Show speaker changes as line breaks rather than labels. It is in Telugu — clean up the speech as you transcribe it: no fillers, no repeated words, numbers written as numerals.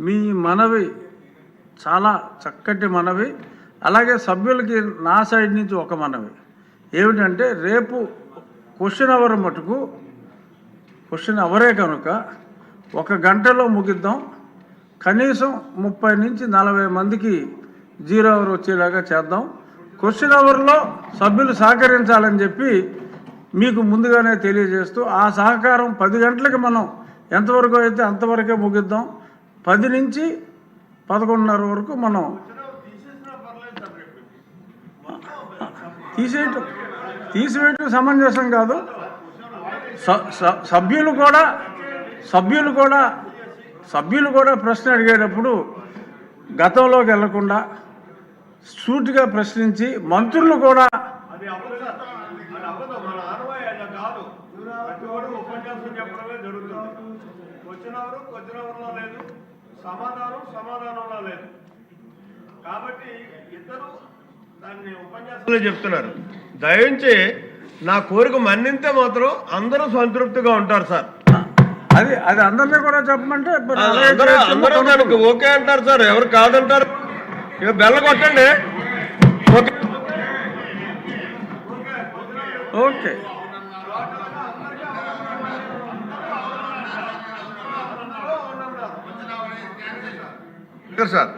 మీ మనవి చాలా చక్కటి మనవి. అలాగే సభ్యులకి నా సైడ్ నుంచి ఒక మనవి ఏమిటంటే, రేపు క్వశ్చన్ అవర్ మటుకు క్వశ్చన్ అవరే కనుక 1 గంటలో ముగిద్దాం. కనీసం 30 నుంచి 40 మందికి 0 అవర్ వచ్చేలాగా చేద్దాం. క్వశ్చన్ అవర్లో సభ్యులు సహకరించాలని చెప్పి మీకు ముందుగానే తెలియజేస్తూ, ఆ సహకారం 10 గంటలకు మనం ఎంతవరకు అయితే అంతవరకే ముగిద్దాం. 10 నుంచి 11:30 వరకు మనం తీసివేయటం సమంజసం కాదు. సభ్యులు కూడా ప్రశ్న అడిగేటప్పుడు గతంలోకి వెళ్లకుండా సూటిగా ప్రశ్నించి, మంత్రులు కూడా
సమాధానంలో లేదు కాబట్టి ఇద్దరు దాన్ని ఉపన్యాసంలో చెప్తున్నారు. దయించి నా కోరిక మన్నింతే మాత్రం అందరూ సంతృప్తిగా ఉంటారు సార్.
అది అందరినీ కూడా చెప్పమంటే
అందరూ దానికి ఓకే అంటారు సార్, ఎవరు కాదంటారు. ఇక బెల్ల కొట్టండి.
Okay
sir.